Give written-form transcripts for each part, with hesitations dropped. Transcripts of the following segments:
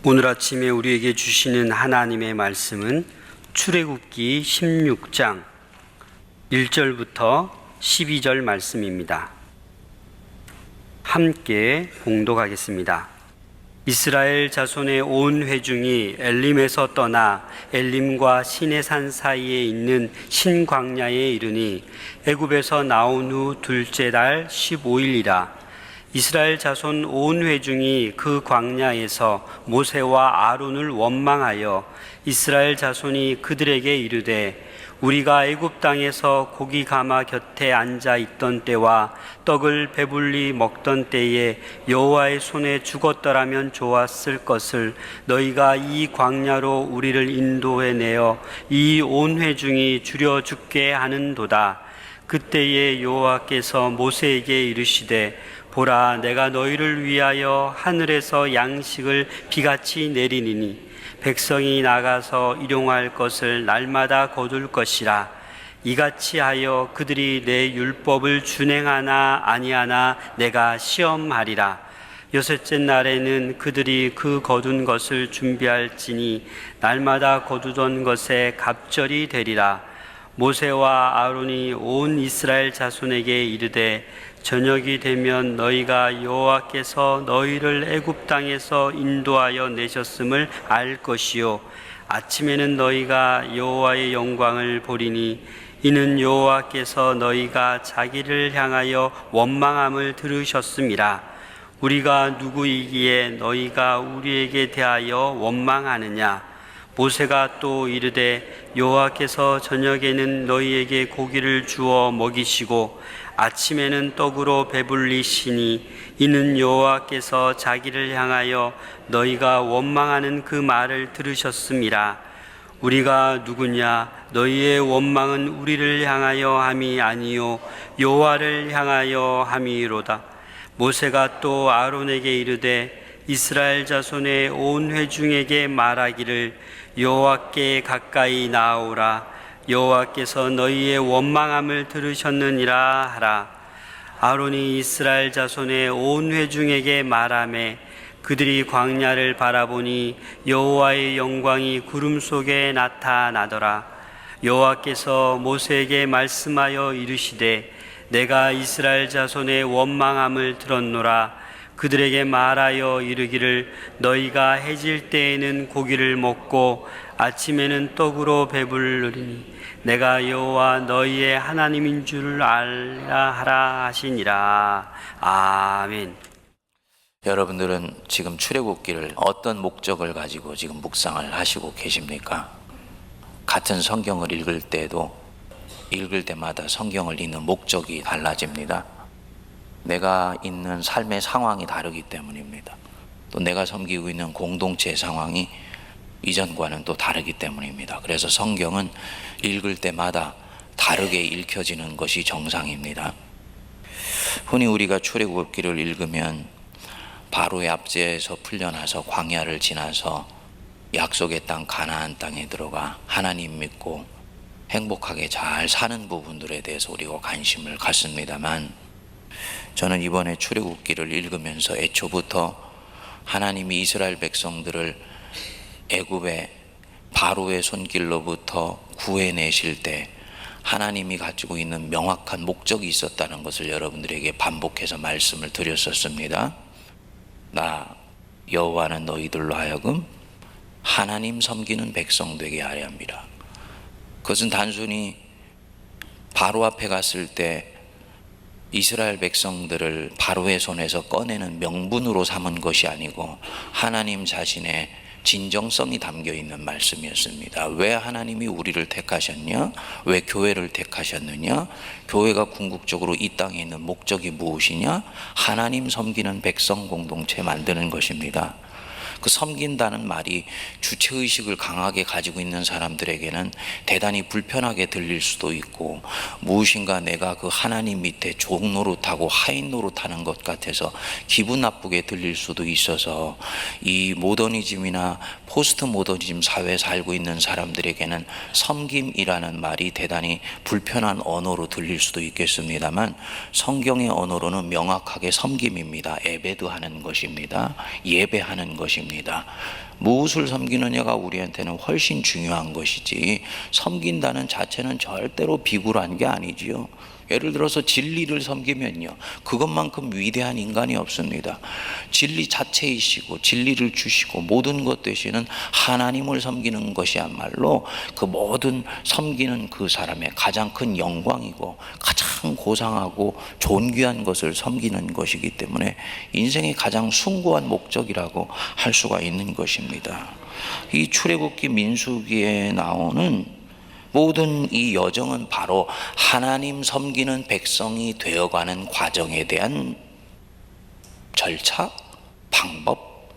오늘 아침에 우리에게 주시는 하나님의 말씀은 출애굽기 16장 1절부터 12절 말씀입니다. 함께 봉독하겠습니다. 이스라엘 자손의 온 회중이 엘림에서 떠나 엘림과 시내산 사이에 있는 신광야에 이르니 애굽에서 나온 후 둘째 달 15일이라. 이스라엘 자손 온 회중이 그 광야에서 모세와 아론을 원망하여 이스라엘 자손이 그들에게 이르되 우리가 애굽 땅에서 고기 가마 곁에 앉아 있던 때와 떡을 배불리 먹던 때에 여호와의 손에 죽었더라면 좋았을 것을 너희가 이 광야로 우리를 인도해 내어 이 온 회중이 죽여 죽게 하는도다. 그때에 여호와께서 모세에게 이르시되 보라, 내가 너희를 위하여 하늘에서 양식을 비같이 내리니니 백성이 나가서 일용할 것을 날마다 거둘 것이라. 이같이 하여 그들이 내 율법을 준행하나 아니하나 내가 시험하리라. 여섯째 날에는 그들이 그 거둔 것을 준비할지니 날마다 거두던 것에 갑절이 되리라. 모세와 아론이 온 이스라엘 자손에게 이르되 저녁이 되면 너희가 여호와께서 너희를 애굽 땅에서 인도하여 내셨음을 알 것이요 아침에는 너희가 여호와의 영광을 보리니 이는 여호와께서 너희가 자기를 향하여 원망함을 들으셨음이라. 우리가 누구이기에 너희가 우리에게 대하여 원망하느냐. 모세가 또 이르되 여호와께서 저녁에는 너희에게 고기를 주어 먹이시고 아침에는 떡으로 배불리시니 이는 여호와께서 자기를 향하여 너희가 원망하는 그 말을 들으셨음이라. 우리가 누구냐? 너희의 원망은 우리를 향하여 함이 아니요 여호와를 향하여 함이로다. 모세가 또 아론에게 이르되 이스라엘 자손의 온 회중에게 말하기를 여호와께 가까이 나아오라. 여호와께서 너희의 원망함을 들으셨느니라 하라. 아론이 이스라엘 자손의 온 회중에게 말하매 그들이 광야를 바라보니 여호와의 영광이 구름 속에 나타나더라. 여호와께서 모세에게 말씀하여 이르시되 내가 이스라엘 자손의 원망함을 들었노라. 그들에게 말하여 이르기를 너희가 해질 때에는 고기를 먹고 아침에는 떡으로 배부르리니 내가 여호와 너희의 하나님인 줄 알라 하라 하시니라. 아멘. 여러분들은 지금 출애굽기를 어떤 목적을 가지고 지금 묵상을 하시고 계십니까? 같은 성경을 읽을 때도 읽을 때마다 성경을 읽는 목적이 달라집니다. 내가 있는 삶의 상황이 다르기 때문입니다. 또 내가 섬기고 있는 공동체의 상황이 이전과는 또 다르기 때문입니다. 그래서 성경은 읽을 때마다 다르게 읽혀지는 것이 정상입니다. 흔히 우리가 출애굽기를 읽으면 바로의 압제에서 풀려나서 광야를 지나서 약속의 땅 가나안 땅에 들어가 하나님 믿고 행복하게 잘 사는 부분들에 대해서 우리가 관심을 갖습니다만, 저는 이번에 출애굽기를 읽으면서 애초부터 하나님이 이스라엘 백성들을 애굽의 바로의 손길로부터 구해내실 때 하나님이 가지고 있는 명확한 목적이 있었다는 것을 여러분들에게 반복해서 말씀을 드렸었습니다. 나 여호와는 너희들로 하여금 하나님 섬기는 백성 되게 하려 합니다. 그것은 단순히 바로 앞에 갔을 때 이스라엘 백성들을 바로의 손에서 꺼내는 명분으로 삼은 것이 아니고 하나님 자신의 진정성이 담겨 있는 말씀이었습니다. 왜 하나님이 우리를 택하셨냐? 왜 교회를 택하셨느냐? 교회가 궁극적으로 이 땅에 있는 목적이 무엇이냐? 하나님 섬기는 백성 공동체 만드는 것입니다. 그 섬긴다는 말이 주체의식을 강하게 가지고 있는 사람들에게는 대단히 불편하게 들릴 수도 있고, 무엇인가 내가 그 하나님 밑에 종 노릇하고 하인 노릇하는 것 같아서 기분 나쁘게 들릴 수도 있어서, 이 모더니즘이나 포스트 모더니즘 사회에 살고 있는 사람들에게는 섬김이라는 말이 대단히 불편한 언어로 들릴 수도 있겠습니다만, 성경의 언어로는 명확하게 섬김입니다. 에베드하는 것입니다. 예배하는 것입니다. 것입니다. 무엇을 섬기느냐가 우리한테는 훨씬 중요한 것이지 섬긴다는 자체는 절대로 비굴한 게 아니지요. 예를 들어서 진리를 섬기면요, 그것만큼 위대한 인간이 없습니다. 진리 자체이시고 진리를 주시고 모든 것 되시는 하나님을 섬기는 것이야말로 그 모든 섬기는 그 사람의 가장 큰 영광이고 가장 고상하고 존귀한 것을 섬기는 것이기 때문에 인생의 가장 숭고한 목적이라고 할 수가 있는 것입니다. 이 출애굽기 민수기에 나오는 모든 이 여정은 바로 하나님 섬기는 백성이 되어가는 과정에 대한 절차, 방법,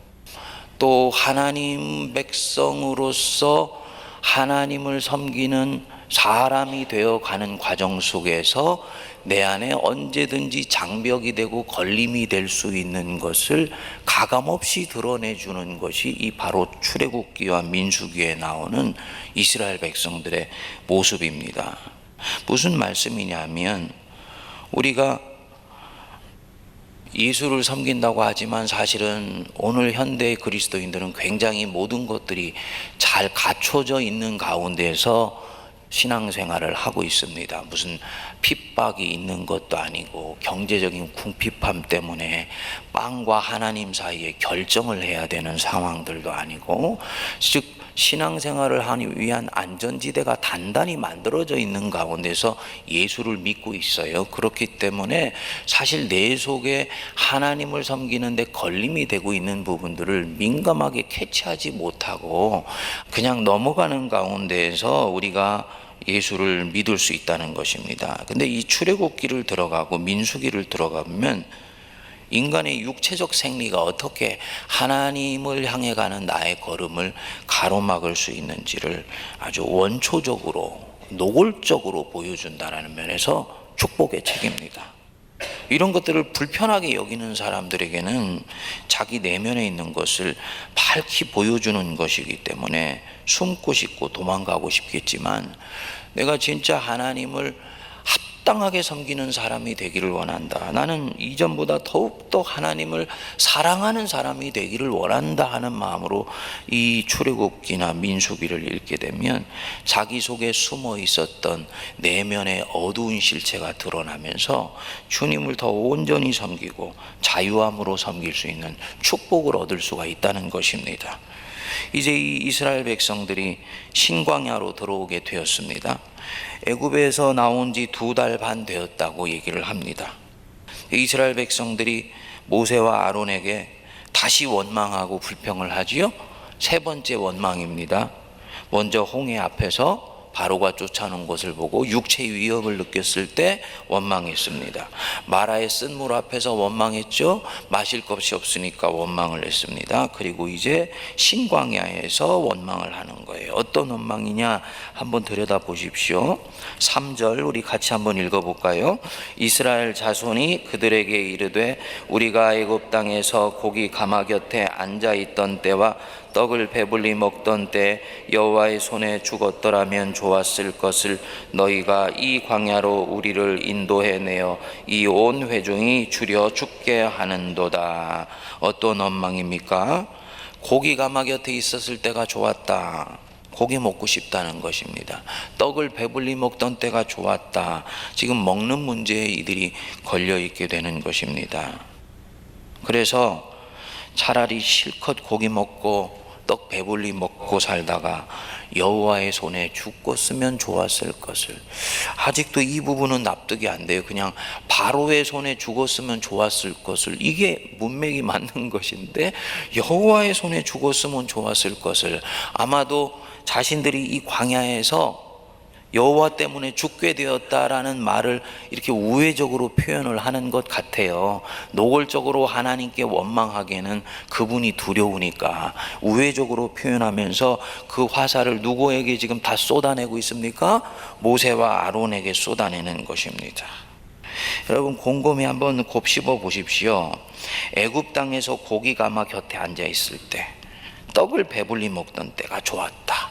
또 하나님 백성으로서 하나님을 섬기는 사람이 되어가는 과정 속에서 내 안에 언제든지 장벽이 되고 걸림이 될 수 있는 것을 가감없이 드러내주는 것이 이 바로 출애굽기와 민수기에 나오는 이스라엘 백성들의 모습입니다. 무슨 말씀이냐면, 우리가 예수를 섬긴다고 하지만 사실은 오늘 현대의 그리스도인들은 굉장히 모든 것들이 잘 갖춰져 있는 가운데서 신앙생활을 하고 있습니다. 무슨 핍박이 있는 것도 아니고 경제적인 궁핍함 때문에 빵과 하나님 사이에 결정을 해야 되는 상황들도 아니고, 즉 신앙생활을 하기 위한 안전지대가 단단히 만들어져 있는 가운데서 예수를 믿고 있어요. 그렇기 때문에 사실 내 속에 하나님을 섬기는 데 걸림이 되고 있는 부분들을 민감하게 캐치하지 못하고 그냥 넘어가는 가운데에서 우리가 예수를 믿을 수 있다는 것입니다. 근데 이 출애굽기를 들어가고 민수기를 들어가면 인간의 육체적 생리가 어떻게 하나님을 향해 가는 나의 걸음을 가로막을 수 있는지를 아주 원초적으로 노골적으로 보여준다는 면에서 축복의 책입니다. 이런 것들을 불편하게 여기는 사람들에게는 자기 내면에 있는 것을 밝히 보여주는 것이기 때문에 숨고 싶고 도망가고 싶겠지만, 내가 진짜 하나님을 합당하게 섬기는 사람이 되기를 원한다, 나는 이전보다 더욱더 하나님을 사랑하는 사람이 되기를 원한다 하는 마음으로 이 출애굽기나 민수기를 읽게 되면 자기 속에 숨어 있었던 내면의 어두운 실체가 드러나면서 주님을 더 온전히 섬기고 자유함으로 섬길 수 있는 축복을 얻을 수가 있다는 것입니다. 이제 이 이스라엘 백성들이 신광야로 들어오게 되었습니다. 애굽에서 나온 지 2달 반 되었다고 얘기를 합니다. 이스라엘 백성들이 모세와 아론에게 다시 원망하고 불평을 하지요. 3번째 원망입니다. 먼저 홍해 앞에서 바로가 쫓아오는 것을 보고 육체의 위협을 느꼈을 때 원망했습니다. 마라의 쓴물 앞에서 원망했죠. 마실 것이 없으니까 원망을 했습니다. 그리고 이제 신광야에서 원망을 하는 거예요. 어떤 원망이냐 한번 들여다 보십시오. 3절 우리 같이 한번 읽어볼까요? 이스라엘 자손이 그들에게 이르되 우리가 애굽 땅에서 고기 가마 곁에 앉아있던 때와 떡을 배불리 먹던 때 여호와의 손에 죽었더라면 좋았을 것을 너희가 이 광야로 우리를 인도해내어 이 온 회중이 주려 죽게 하는도다. 어떤 원망입니까? 고기 가마 곁에 있었을 때가 좋았다. 고기 먹고 싶다는 것입니다. 떡을 배불리 먹던 때가 좋았다. 지금 먹는 문제에 이들이 걸려 있게 되는 것입니다. 그래서 차라리 실컷 고기 먹고 떡 배불리 먹고 살다가 여호와의 손에 죽었으면 좋았을 것을, 아직도 이 부분은 납득이 안 돼요. 그냥 바로의 손에 죽었으면 좋았을 것을, 이게 문맥이 맞는 것인데 여호와의 손에 죽었으면 좋았을 것을, 아마도 자신들이 이 광야에서 여호와 때문에 죽게 되었다라는 말을 이렇게 우회적으로 표현을 하는 것 같아요. 노골적으로 하나님께 원망하기에는 그분이 두려우니까 우회적으로 표현하면서 그 화살을 누구에게 지금 다 쏟아내고 있습니까? 모세와 아론에게 쏟아내는 것입니다. 여러분 곰곰이 한번 곱씹어 보십시오. 애굽 땅에서 고기 가마 곁에 앉아 있을 때, 떡을 배불리 먹던 때가 좋았다.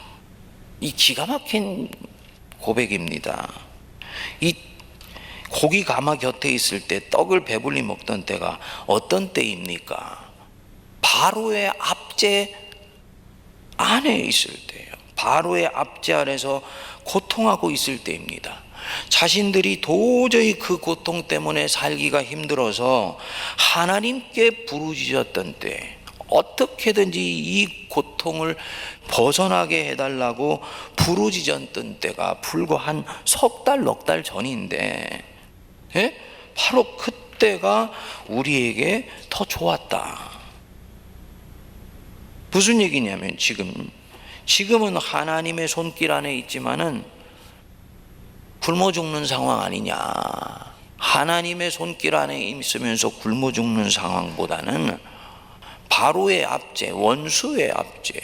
이 기가 막힌 고백입니다. 이 고기 가마 곁에 있을 때 떡을 배불리 먹던 때가 어떤 때입니까? 바로의 압제 안에 있을 때예요. 바로의 압제 아래서 고통하고 있을 때입니다. 자신들이 도저히 그 고통 때문에 살기가 힘들어서 하나님께 부르짖었던 때, 어떻게든지 이 고통을 벗어나게 해달라고 부르짖었던 때가 불과 한 석 달, 넉 달 전인데, 예? 바로 그때가 우리에게 더 좋았다. 무슨 얘기냐면 지금은 하나님의 손길 안에 있지만은 굶어 죽는 상황 아니냐. 하나님의 손길 안에 있으면서 굶어 죽는 상황보다는 바로의 압제, 원수의 압제,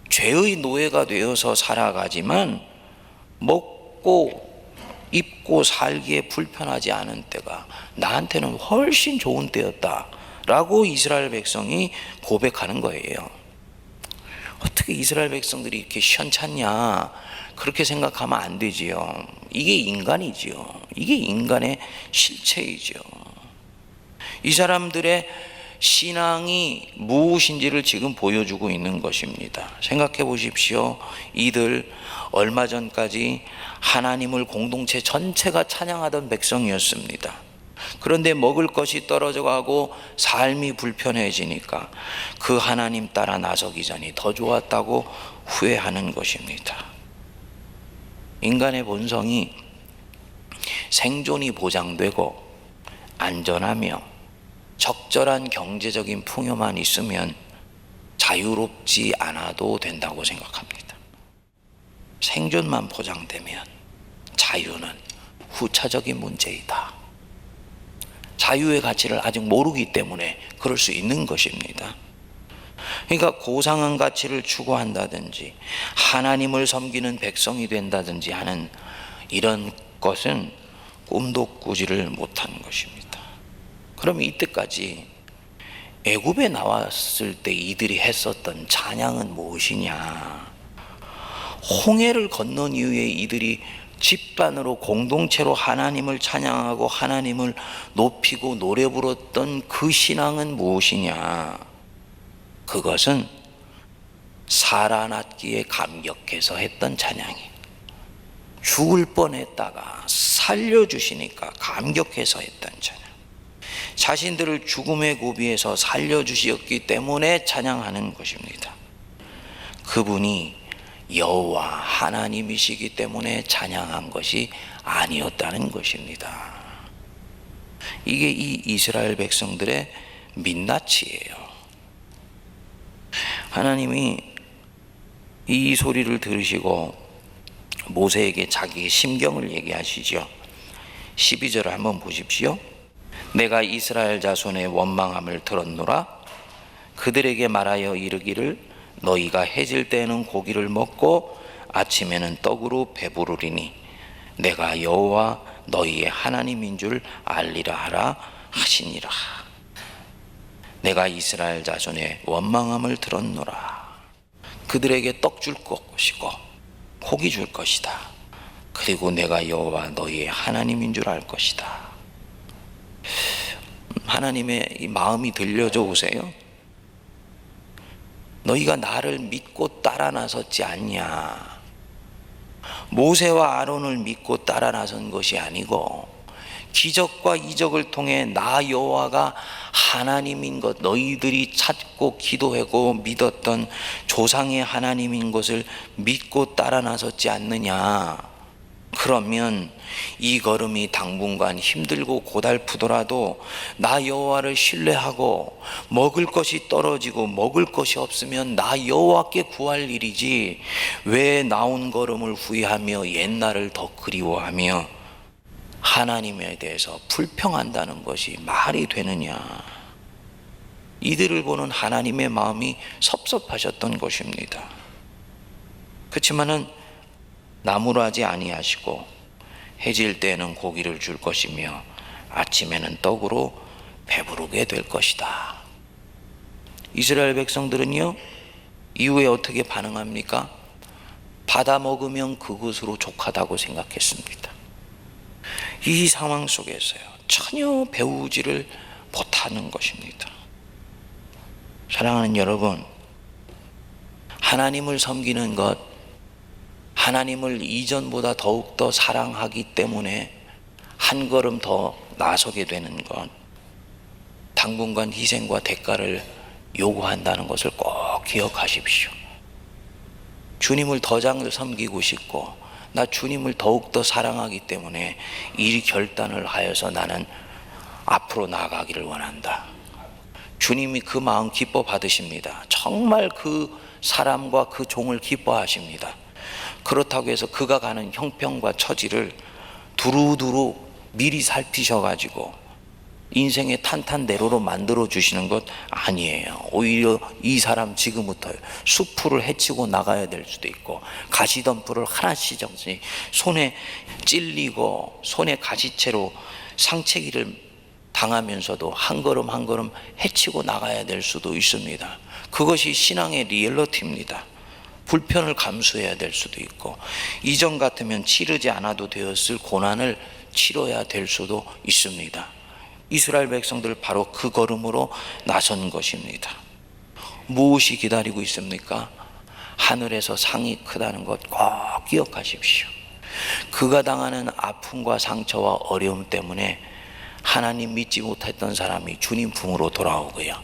죄의 노예가 되어서 살아가지만 먹고 입고 살기에 불편하지 않은 때가 나한테는 훨씬 좋은 때였다라고 이스라엘 백성이 고백하는 거예요. 어떻게 이스라엘 백성들이 이렇게 시원찮냐, 그렇게 생각하면 안 되지요. 이게 인간이지요. 이게 인간의 실체이지요. 이 사람들의 신앙이 무엇인지를 지금 보여주고 있는 것입니다. 생각해 보십시오. 이들 얼마 전까지 하나님을 공동체 전체가 찬양하던 백성이었습니다. 그런데 먹을 것이 떨어져 가고 삶이 불편해지니까 그 하나님 따라 나서기 전이 더 좋았다고 후회하는 것입니다. 인간의 본성이 생존이 보장되고 안전하며 적절한 경제적인 풍요만 있으면 자유롭지 않아도 된다고 생각합니다. 생존만 보장되면 자유는 후차적인 문제이다. 자유의 가치를 아직 모르기 때문에 그럴 수 있는 것입니다. 그러니까 고상한 가치를 추구한다든지 하나님을 섬기는 백성이 된다든지 하는 이런 것은 꿈도 꾸지를 못한 것입니다. 그럼 이때까지 애굽에 나왔을 때 이들이 했었던 찬양은 무엇이냐? 홍해를 건넌 이후에 이들이 집단으로 공동체로 하나님을 찬양하고 하나님을 높이고 노래 부르던 그 신앙은 무엇이냐? 그것은 살아났기에 감격해서 했던 찬양이, 죽을 뻔했다가 살려주시니까 감격해서 했던 찬양, 자신들을 죽음의 고비에서 살려주셨기 때문에 찬양하는 것입니다. 그분이 여호와 하나님이시기 때문에 찬양한 것이 아니었다는 것입니다. 이게 이 이스라엘 백성들의 민낯이에요. 하나님이 이 소리를 들으시고 모세에게 자기의 심경을 얘기하시죠. 12절을 한번 보십시오. 내가 이스라엘 자손의 원망함을 들었노라. 그들에게 말하여 이르기를 너희가 해질 때에는 고기를 먹고 아침에는 떡으로 배부르리니 내가 여호와 너희의 하나님인 줄 알리라 하라 하시니라. 내가 이스라엘 자손의 원망함을 들었노라. 그들에게 떡 줄 것이고 고기 줄 것이다. 그리고 내가 여호와 너희의 하나님인 줄 알 것이다. 하나님의 이 마음이 들려져 오세요? 너희가 나를 믿고 따라 나섰지 않냐? 모세와 아론을 믿고 따라 나선 것이 아니고 기적과 이적을 통해 나 여호와가 하나님인 것, 너희들이 찾고 기도하고 믿었던 조상의 하나님인 것을 믿고 따라 나섰지 않느냐? 그러면 이 걸음이 당분간 힘들고 고달프더라도 나 여호와를 신뢰하고 먹을 것이 떨어지고 먹을 것이 없으면 나 여호와께 구할 일이지 왜 나온 걸음을 후회하며 옛날을 더 그리워하며 하나님에 대해서 불평한다는 것이 말이 되느냐? 이들을 보는 하나님의 마음이 섭섭하셨던 것입니다. 그렇지만은 나무라지 아니하시고 해질 때에는 고기를 줄 것이며 아침에는 떡으로 배부르게 될 것이다. 이스라엘 백성들은요, 이후에 어떻게 반응합니까? 받아 먹으면 그것으로 족하다고 생각했습니다. 이 상황 속에서요, 전혀 배우지를 못하는 것입니다. 사랑하는 여러분, 하나님을 섬기는 것, 하나님을 이전보다 더욱더 사랑하기 때문에 한 걸음 더 나서게 되는 것, 당분간 희생과 대가를 요구한다는 것을 꼭 기억하십시오. 주님을 더 잘 섬기고 싶고 나 주님을 더욱더 사랑하기 때문에 이 결단을 하여서 나는 앞으로 나아가기를 원한다. 주님이 그 마음 기뻐 받으십니다. 정말 그 사람과 그 종을 기뻐하십니다. 그렇다고 해서 그가 가는 형편과 처지를 두루두루 미리 살피셔가지고 인생의 탄탄대로로 만들어 주시는 것 아니에요. 오히려 이 사람 지금부터 수풀을 헤치고 나가야 될 수도 있고 가시덤불을 하나씩 손에 찔리고 손에 가시채로 상체기를 당하면서도 한 걸음 한 걸음 헤치고 나가야 될 수도 있습니다. 그것이 신앙의 리얼리티입니다. 불편을 감수해야 될 수도 있고 이전 같으면 치르지 않아도 되었을 고난을 치러야 될 수도 있습니다. 이스라엘 백성들 바로 그 걸음으로 나선 것입니다. 무엇이 기다리고 있습니까? 하늘에서 상이 크다는 것 꼭 기억하십시오. 그가 당하는 아픔과 상처와 어려움 때문에 하나님 믿지 못했던 사람이 주님 품으로 돌아오고요,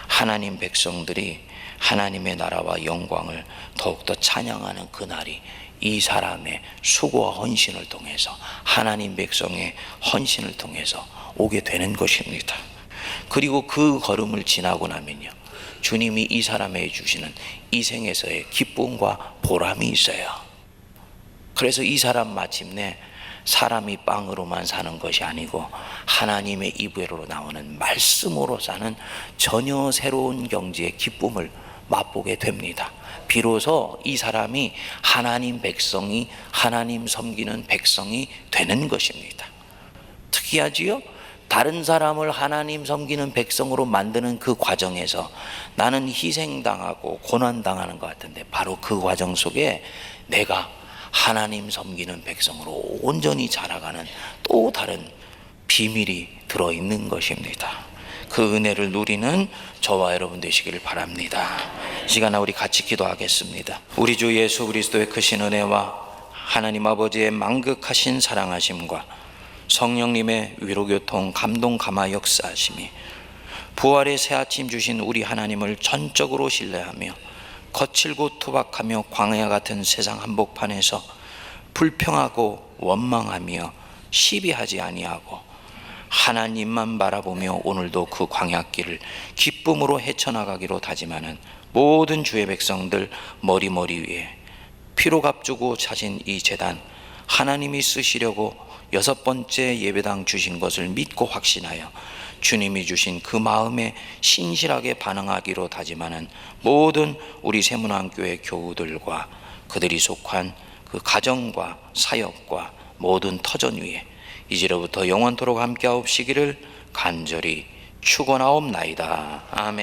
하나님 백성들이 하나님의 나라와 영광을 더욱더 찬양하는 그날이 이 사람의 수고와 헌신을 통해서, 하나님 백성의 헌신을 통해서 오게 되는 것입니다. 그리고 그 걸음을 지나고 나면요, 주님이 이 사람에게 주시는 이 생에서의 기쁨과 보람이 있어요. 그래서 이 사람 마침내 사람이 빵으로만 사는 것이 아니고 하나님의 입으로 나오는 말씀으로 사는 전혀 새로운 경지의 기쁨을 맛보게 됩니다. 비로소 이 사람이 하나님 백성이, 하나님 섬기는 백성이 되는 것입니다. 특이하지요? 다른 사람을 하나님 섬기는 백성으로 만드는 그 과정에서 나는 희생당하고 고난당하는 것 같은데 바로 그 과정 속에 내가 하나님 섬기는 백성으로 온전히 자라가는 또 다른 비밀이 들어있는 것입니다. 그 은혜를 누리는 저와 여러분 되시기를 바랍니다. 이 시간에 우리 같이 기도하겠습니다. 우리 주 예수 그리스도의 크신 은혜와 하나님 아버지의 만극하신 사랑하심과 성령님의 위로교통 감동 감화 역사하심이 부활의 새아침 주신 우리 하나님을 전적으로 신뢰하며 거칠고 투박하며 광야 같은 세상 한복판에서 불평하고 원망하며 시비하지 아니하고 하나님만 바라보며 오늘도 그 광야길을 기쁨으로 헤쳐나가기로 다짐하는 모든 주의 백성들 머리 위에 피로 값주고 차신 이 제단 하나님이 쓰시려고 6번째 예배당 주신 것을 믿고 확신하여 주님이 주신 그 마음에 신실하게 반응하기로 다짐하는 모든 우리 세문안교회 교우들과 그들이 속한 그 가정과 사역과 모든 터전 위에 이제로부터 영원토록 함께하옵시기를 간절히 축원하옵나이다. 아멘.